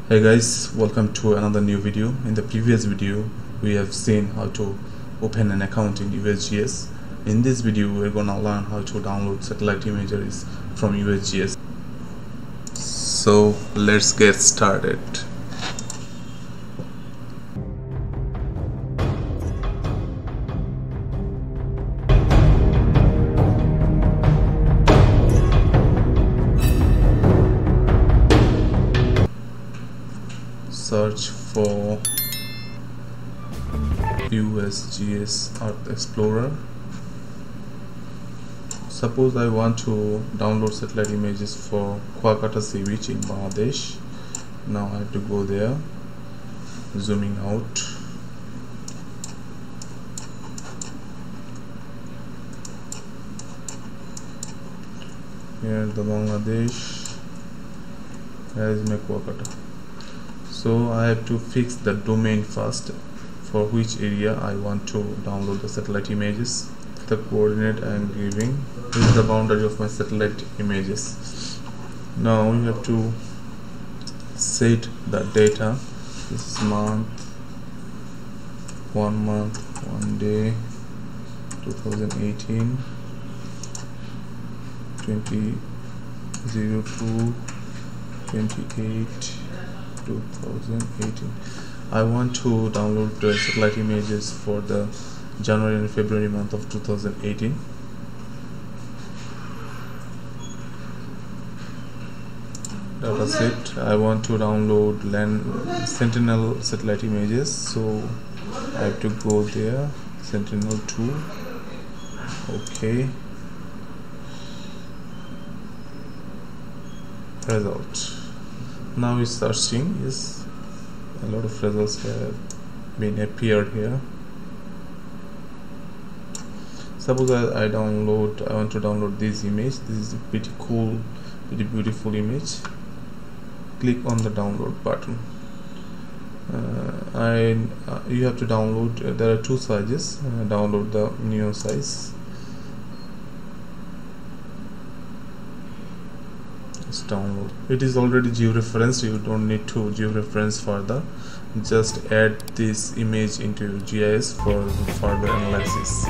Hey guys, welcome to another new video. In the previous video we have seen how to open an account in USGS. In this video we're gonna learn how to download satellite imageries from USGS. So let's get started. Search for USGS Earth Explorer. Suppose I want to download satellite images for Kuakata Sea Beach in Bangladesh. Now I have to go there, zooming out. Here the Bangladesh, here is my Kuakata. So I have to fix the domain first, for which area I want to download the satellite images. The coordinate I am giving is the boundary of my satellite images. Now you have to set the data. This is month, 1 day, 2018, 20/02/28 2018. I want to download the satellite images for the January and February month of 2018. Dataset. I want to download Sentinel satellite images, so I have to go there. Sentinel-2. Okay. Result. Now it's searching. Yes, a lot of results have been appeared here. Suppose I want to download this image. This is a pretty cool, pretty beautiful image. Click on the download button. You have to download. There are two sizes. Download the neo size. Download. It is already georeferenced. You don't need to georeference further. Just add this image into your GIS for further analysis.